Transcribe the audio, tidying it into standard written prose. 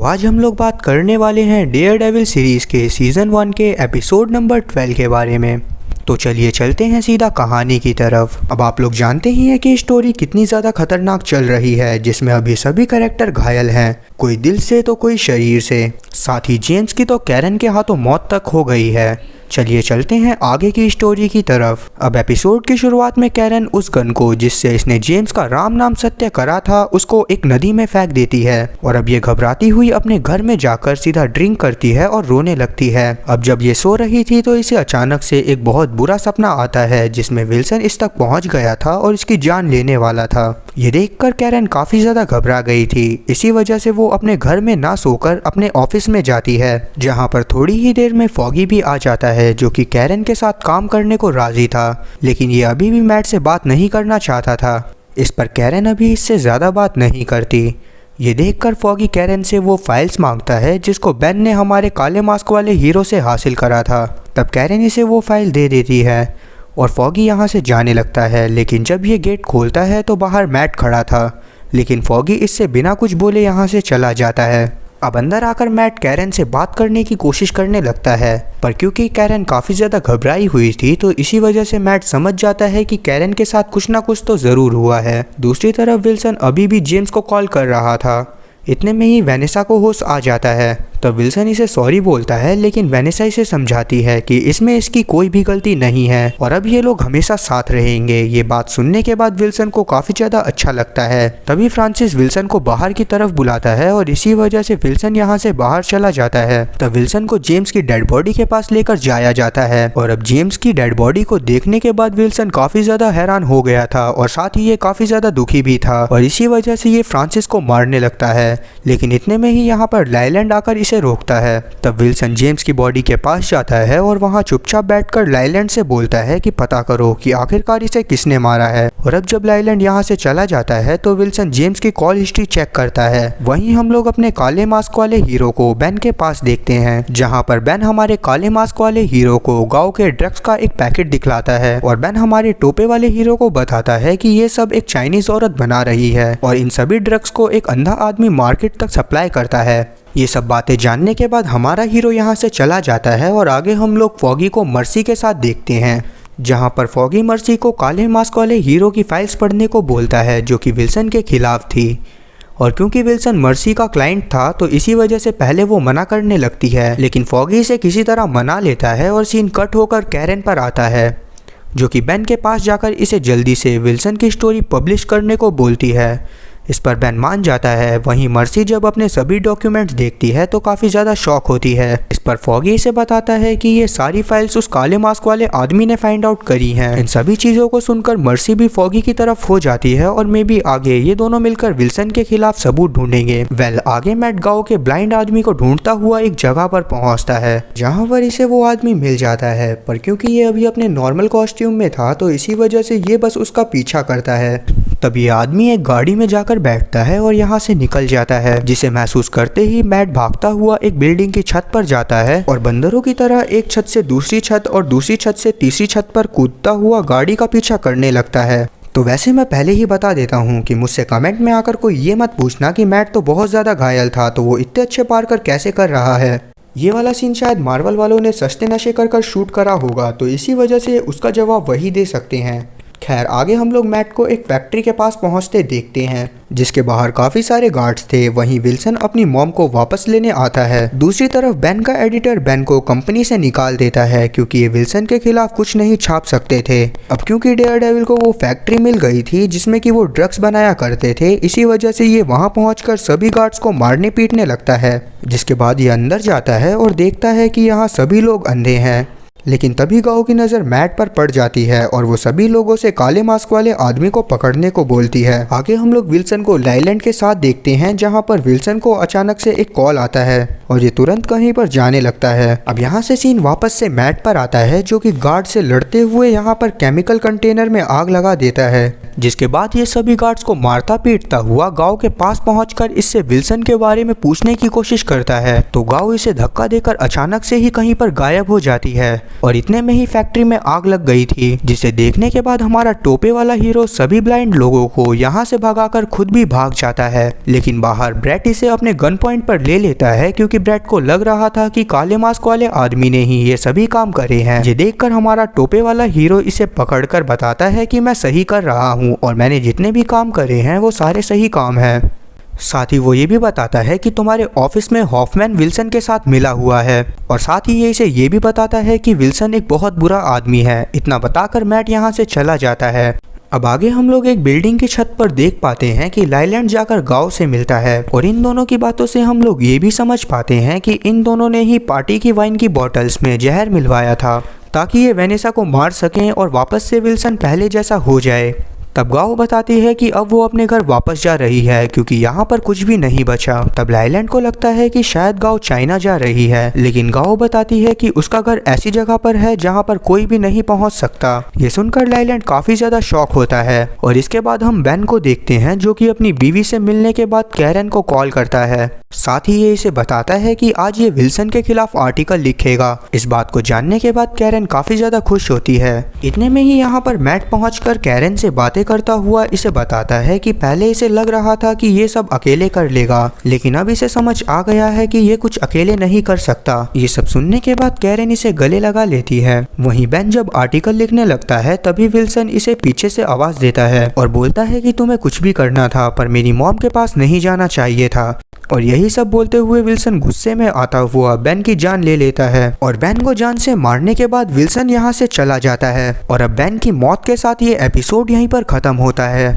तो आज हम लोग बात करने वाले हैं डेयरडेविल सीरीज़ के सीज़न 1 के एपिसोड नंबर 12 के बारे में। तो चलिए चलते हैं सीधा कहानी की तरफ। अब आप लोग जानते ही हैं कि स्टोरी कितनी ज़्यादा खतरनाक चल रही है, जिसमें अभी सभी कैरेक्टर घायल हैं, कोई दिल से तो कोई शरीर से। साथ ही जेम्स की तो कैरन के हाथों मौत तक हो गई है। चलिए चलते हैं आगे की स्टोरी की तरफ। अब एपिसोड की शुरुआत में कैरन उस गन को जिससे इसने जेम्स का राम नाम सत्य करा था उसको एक नदी में फेंक देती है और अब ये घबराती हुई अपने घर में जाकर सीधा ड्रिंक करती है और रोने लगती है। अब जब ये सो रही थी तो इसे अचानक से एक बहुत बुरा सपना आता है जिसमें विल्सन इस तक पहुंच गया था और इसकी जान लेने वाला था। ये देखकर कैरन काफी ज्यादा घबरा गई थी। इसी वजह से वो अपने घर में ना सोकर अपने ऑफिस में जाती है, जहां पर थोड़ी ही देर में फॉगी भी आ जाता है जो कि कैरन के साथ काम करने को राजी था, लेकिन ये अभी भी मैट से बात नहीं करना चाहता था। इस पर कैरन अभी इससे ज़्यादा बात नहीं करती। ये देखकर फॉगी कैरन से वो फाइल्स मांगता है जिसको बेन ने हमारे काले मास्क वाले हीरो से हासिल करा था। तब कैरन इसे वो फाइल दे देती है और फॉगी यहाँ से जाने लगता है, लेकिन जब ये गेट खोलता है तो बाहर मैट खड़ा था, लेकिन फॉगी इससे बिना कुछ बोले यहाँ से चला जाता है। अब अंदर आकर मैट कैरन से बात करने की कोशिश करने लगता है, पर क्योंकि कैरन काफ़ी ज़्यादा घबराई हुई थी तो इसी वजह से मैट समझ जाता है कि कैरन के साथ कुछ ना कुछ तो ज़रूर हुआ है। दूसरी तरफ विल्सन अभी भी जेम्स को कॉल कर रहा था। इतने में ही वेनेसा को होश आ जाता है। तब विल्सन इसे सॉरी बोलता है, लेकिन वेनेसा इसे समझाती है कि इसमें इसकी कोई भी गलती नहीं है और अब ये लोग हमेशा साथ रहेंगे। ये बात सुनने के बाद विल्सन को काफ़ी ज़्यादा अच्छा लगता है। तभी फ्रांसिस विल्सन को बाहर की तरफ बुलाता है और इसी वजह से विल्सन यहाँ से बाहर चला जाता है। तब विल्सन को जेम्स की डेड बॉडी के पास लेकर जाया जाता है और अब जेम्स की डेड बॉडी को देखने के बाद विल्सन काफ़ी ज़्यादा हैरान हो गया था और साथ ही ये काफ़ी ज़्यादा दुखी भी था और इसी वजह से ये फ्रांसिस को मारने लगता है। लेकिन इतने में ही यहाँ पर लाइलैंड आकर इसे रोकता है। तब विल्सन जेम्स की बॉडी के पास जाता है और वहाँ चुपचाप बैठकर लाइलैंड से बोलता है कि पता करो कि आखिरकार इसे किसने मारा है। और अब जब लाइलैंड यहाँ से चला जाता है तो विल्सन जेम्स की कॉल हिस्ट्री चेक करता है। वहीं हम लोग अपने काले मास्क वाले हीरो को बेन के पास देखते हैं, जहाँ पर बेन हमारे काले मास्क वाले हीरो को गाँव के ड्रग्स का एक पैकेट दिखलाता है और बेन हमारे टोपे वाले हीरो को बताता है कि ये सब एक चाइनीज औरत बना रही है और इन सभी ड्रग्स को एक अंधा आदमी मार्केट तक सप्लाई करता है। ये सब बातें जानने के बाद हमारा हीरो यहाँ से चला जाता है और आगे हम लोग फॉगी को मर्सी के साथ देखते हैं, जहाँ पर फॉगी मर्सी को काले मास्क वाले हीरो की फाइल्स पढ़ने को बोलता है जो कि विल्सन के खिलाफ थी। और क्योंकि विल्सन मर्सी का क्लाइंट था तो इसी वजह से पहले वो मना करने लगती है, लेकिन फॉगी इसे किसी तरह मना लेता है और सीन कट होकर कैरन पर आता है, जो कि बेन के पास जाकर इसे जल्दी से विल्सन की स्टोरी पब्लिश करने को बोलती है। इस पर बेन मान जाता है। वहीं मर्सी जब अपने सभी डॉक्यूमेंट्स देखती है तो काफ़ी ज़्यादा शॉक होती है। इस पर फॉगी इसे बताता है कि ये सारी फाइल्स उस काले मास्क वाले आदमी ने फाइंड आउट करी हैं। इन सभी चीज़ों को सुनकर मर्सी भी फॉगी की तरफ हो जाती है और मे भी आगे ये दोनों मिलकर विल्सन के खिलाफ सबूत ढूंढेंगे। आगे मैट गाँव के ब्लाइंड आदमी को ढूंढता हुआ एक जगह पर पहुँचता है, जहाँ पर इसे वो आदमी मिल जाता है, पर क्योंकि ये अभी अपने नॉर्मल कॉस्ट्यूम में था तो इसी वजह से ये बस उसका पीछा करता है। तब ये आदमी एक गाड़ी में जाकर बैठता है और यहाँ से निकल जाता है, जिसे महसूस करते ही मैट भागता हुआ एक बिल्डिंग की छत पर जाता है और बंदरों की तरह एक छत से दूसरी छत और दूसरी छत से तीसरी छत पर कूदता हुआ गाड़ी का पीछा करने लगता है। तो वैसे मैं पहले ही बता देता हूँ कि मुझसे कमेंट में आकर कोई ये मत पूछना कि मैट तो बहुत ज़्यादा घायल था तो वो इतने अच्छे पार्कर कैसे कर रहा है। ये वाला सीन शायद मार्वल वालों ने सस्ते नशे कर शूट करा होगा, तो इसी वजह से उसका जवाब वही दे सकते हैं। खैर आगे हम लोग मैट को एक फैक्ट्री के पास पहुंचते देखते हैं, जिसके बाहर काफ़ी सारे गार्ड्स थे। वहीं विल्सन अपनी मॉम को वापस लेने आता है। दूसरी तरफ बेन का एडिटर बेन को कंपनी से निकाल देता है क्योंकि ये विल्सन के खिलाफ कुछ नहीं छाप सकते थे। अब क्योंकि डेयरडेविल को वो फैक्ट्री मिल गई थी जिसमें कि वो ड्रग्स बनाया करते थे, इसी वजह से ये वहाँ पहुँच सभी गार्ड्स को मारने पीटने लगता है। जिसके बाद ये अंदर जाता है और देखता है कि यहाँ सभी लोग अंधे हैं। लेकिन तभी गाँव की नज़र मैट पर पड़ जाती है और वो सभी लोगों से काले मास्क वाले आदमी को पकड़ने को बोलती है। आगे हम लोग विल्सन को लाइलैंड के साथ देखते हैं, जहाँ पर विल्सन को अचानक से एक कॉल आता है और ये तुरंत कहीं पर जाने लगता है। अब यहाँ से सीन वापस से मैट पर आता है, जो कि गार्ड से लड़ते हुए यहाँ पर केमिकल कंटेनर में आग लगा देता है, जिसके बाद ये सभी गार्ड्स को मारता पीटता हुआ गाँव के पास पहुंचकर इससे विल्सन के बारे में पूछने की कोशिश करता है। तो गाँव इसे धक्का देकर अचानक से ही कहीं पर गायब हो जाती है। और इतने में ही फैक्ट्री में आग लग गई थी, जिसे देखने के बाद हमारा टोपे वाला हीरो सभी ब्लाइंड लोगों को यहाँ से भगाकर खुद भी भाग जाता है। लेकिन बाहर ब्रैट इसे अपने गन पॉइंट पर ले लेता है, क्योंकि ब्रैट को लग रहा था कि काले मास्क वाले आदमी ने ही ये सभी काम करे हैं। ये देखकर हमारा टोपे वाला हीरो इसे पकड़कर बताता है कि मैं सही कर रहा हूँ और मैंने जितने भी काम करे हैं वो सारे सही काम हैं। साथ ही वो ये भी बताता है कि तुम्हारे ऑफिस में हॉफमैन विल्सन के साथ मिला हुआ है, और साथ ही ये इसे ये भी बताता है कि विल्सन एक बहुत बुरा आदमी है। इतना बताकर मैट यहाँ से चला जाता है। अब आगे हम लोग एक बिल्डिंग की छत पर देख पाते हैं कि लाइलैंड जाकर गांव से मिलता है, और इन दोनों की बातों से हम लोग ये भी समझ पाते हैं कि इन दोनों ने ही पार्टी की वाइन की बॉटल्स में जहर मिलवाया था, ताकि ये वेनेसा को मार सकें और वापस से विल्सन पहले जैसा हो जाए। तब गाओ बताती है कि अब वो अपने घर वापस जा रही है, क्योंकि यहाँ पर कुछ भी नहीं बचा। तब लाइलैंड को लगता है कि शायद गाओ चाइना जा रही है, लेकिन गाओ बताती है कि उसका घर ऐसी जगह पर है जहाँ पर कोई भी नहीं पहुँच सकता। ये सुनकर लाइलैंड काफी ज्यादा शॉक होता है, और इसके बाद हम बेन को देखते हैं जो कि अपनी बीवी से मिलने के बाद कैरन को कॉल करता है। साथ ही ये इसे बताता है कि आज ये विल्सन के खिलाफ आर्टिकल लिखेगा। इस बात को जानने के बाद कैरन काफी ज्यादा खुश होती है। इतने में ही यहाँ पर मैट पहुंचकर कैरन से बातें करता हुआ इसे बताता है कि पहले इसे लग रहा था कि ये सब अकेले कर लेगा, लेकिन अब इसे समझ आ गया है कि ये कुछ अकेले नहीं कर सकता। ये सब सुनने के बाद कैरन इसे गले लगा लेती है। वहीं बेन जब आर्टिकल लिखने लगता है तभी विल्सन इसे पीछे से आवाज देता है और बोलता है कि तुम्हें कुछ भी करना था, पर मेरी मॉम के पास नहीं जाना चाहिए था। और यही सब बोलते हुए विल्सन गुस्से में आता हुआ बेन की जान ले लेता है, और बेन को जान से मारने के बाद विल्सन यहाँ से चला जाता है। और अब बेन की मौत के साथ ये एपिसोड यहीं पर खत्म होता है।